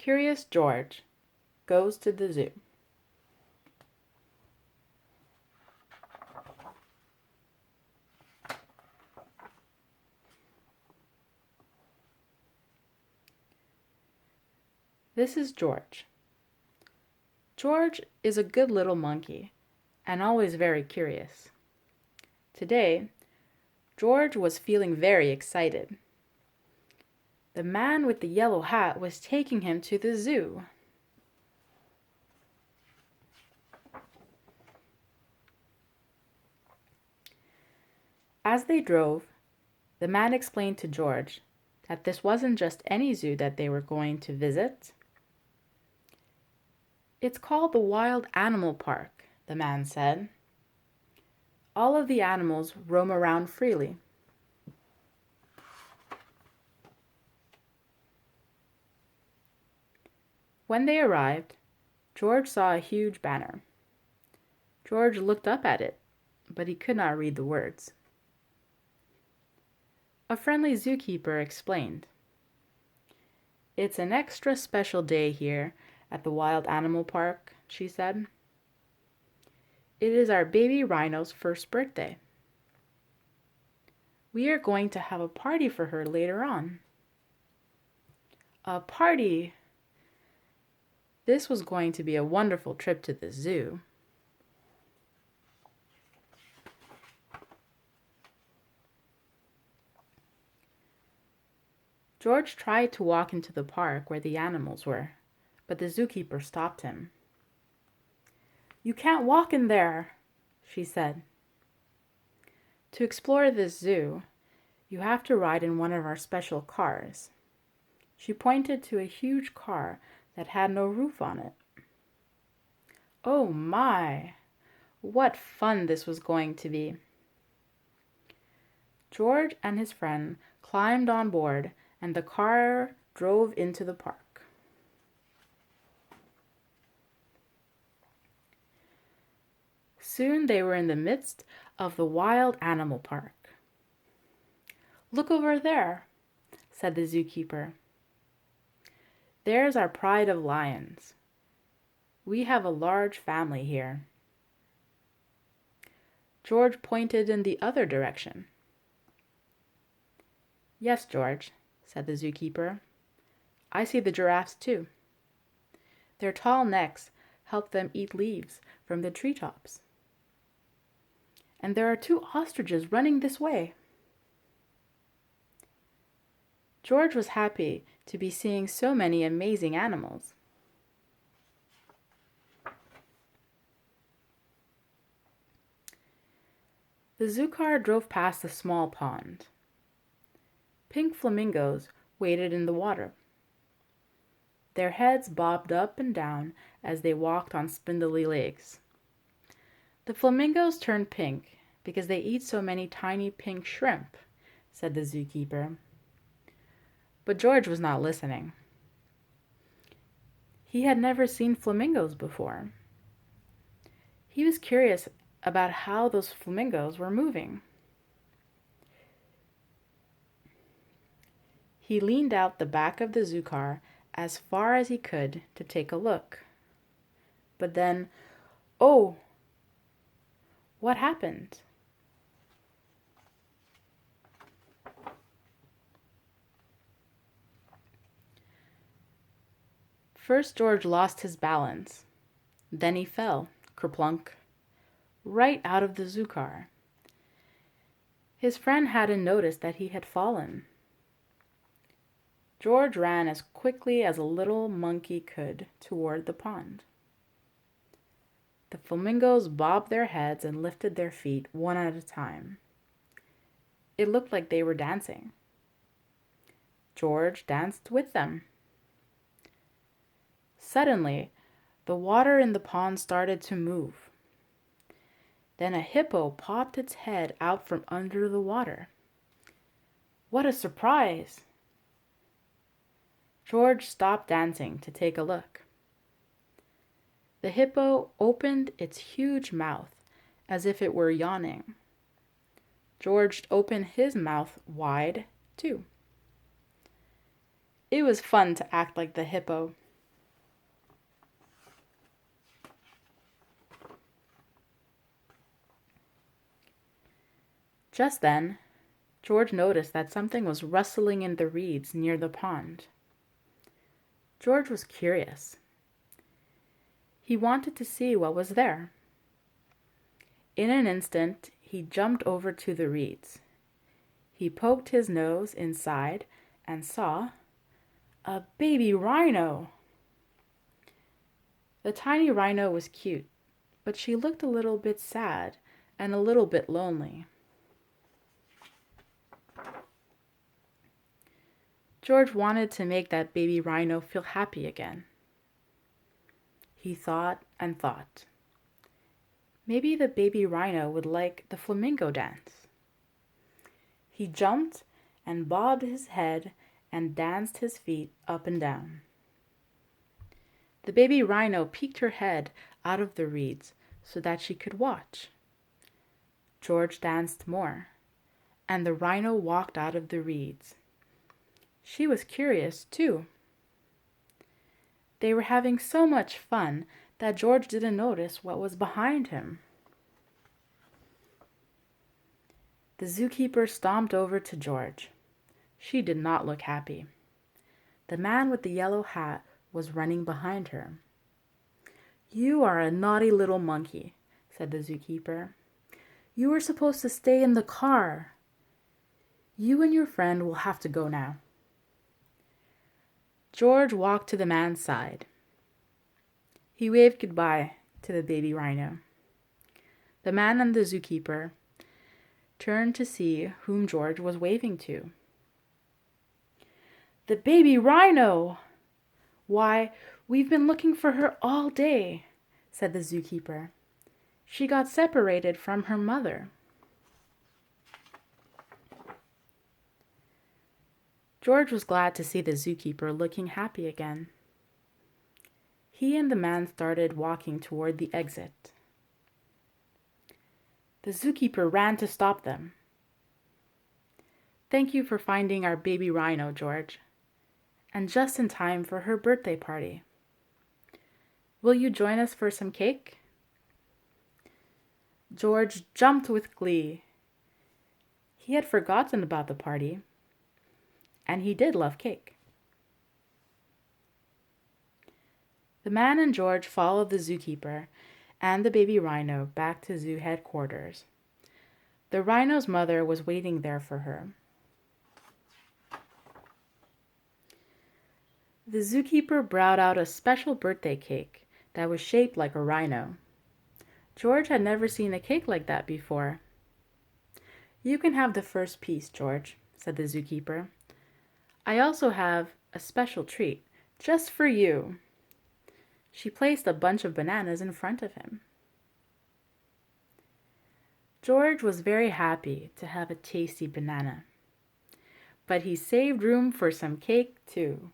Curious George goes to the zoo. This is George. George is a good little monkey and always very curious. Today, George was feeling very excited. The man with the yellow hat was taking him to the zoo. As they drove, the man explained to George that this wasn't just any zoo that they were going to visit. It's called the Wild Animal Park, the man said. All of the animals roam around freely. When they arrived, George saw a huge banner. George looked up at it, but he could not read the words. A friendly zookeeper explained, "It's an extra special day here at the Wild Animal Park," she said. "It is our baby rhino's first birthday. We are going to have a party for her later on." A party! This was going to be a wonderful trip to the zoo. George tried to walk into the park where the animals were, but the zookeeper stopped him. "You can't walk in there," she said. "To explore this zoo, you have to ride in one of our special cars." She pointed to a huge car that had no roof on it. Oh my! What fun this was going to be! George and his friend climbed on board and the car drove into the park. Soon they were in the midst of the Wild Animal Park. "Look over there," said the zookeeper. "There's our pride of lions. We have a large family here." George pointed in the other direction. "Yes, George," said the zookeeper. "I see the giraffes too. Their tall necks help them eat leaves from the treetops. And there are 2 ostriches running this way." George was happy to be seeing so many amazing animals. The zoo car drove past a small pond. Pink flamingos waded in the water. Their heads bobbed up and down as they walked on spindly legs. "The flamingos turn pink because they eat so many tiny pink shrimp," said the zookeeper. But George was not listening. He had never seen flamingos before. He was curious about how those flamingos were moving. He leaned out the back of the zoo car as far as he could to take a look. But then, oh! What happened? First George lost his balance. Then he fell, kerplunk, right out of the zoo car. His friend hadn't noticed that he had fallen. George ran as quickly as a little monkey could toward the pond. The flamingos bobbed their heads and lifted their feet one at a time. It looked like they were dancing. George danced with them. Suddenly, the water in the pond started to move. Then a hippo popped its head out from under the water. What a surprise! George stopped dancing to take a look. The hippo opened its huge mouth as if it were yawning. George opened his mouth wide, too. It was fun to act like the hippo. Just then, George noticed that something was rustling in the reeds near the pond. George was curious. He wanted to see what was there. In an instant, he jumped over to the reeds. He poked his nose inside and saw a baby rhino. The tiny rhino was cute, but she looked a little bit sad and a little bit lonely. George wanted to make that baby rhino feel happy again. He thought and thought. Maybe the baby rhino would like the flamingo dance. He jumped and bobbed his head and danced his feet up and down. The baby rhino peeked her head out of the reeds so that she could watch. George danced more, and the rhino walked out of the reeds. She was curious, too. They were having so much fun that George didn't notice what was behind him. The zookeeper stomped over to George. She did not look happy. The man with the yellow hat was running behind her. "You are a naughty little monkey," said the zookeeper. "You were supposed to stay in the car. You and your friend will have to go now." George walked to the man's side. He waved goodbye to the baby rhino. The man and the zookeeper turned to see whom George was waving to. "The baby rhino! Why, we've been looking for her all day," said the zookeeper. "She got separated from her mother." George was glad to see the zookeeper looking happy again. He and the man started walking toward the exit. The zookeeper ran to stop them. "Thank you for finding our baby rhino, George, and just in time for her birthday party. Will you join us for some cake?" George jumped with glee. He had forgotten about the party, and he did love cake. The man and George followed the zookeeper and the baby rhino back to zoo headquarters. The rhino's mother was waiting there for her. The zookeeper brought out a special birthday cake that was shaped like a rhino. George had never seen a cake like that before. "You can have the first piece, George," said the zookeeper. "I also have a special treat just for you." She placed a bunch of bananas in front of him. George was very happy to have a tasty banana, but he saved room for some cake too.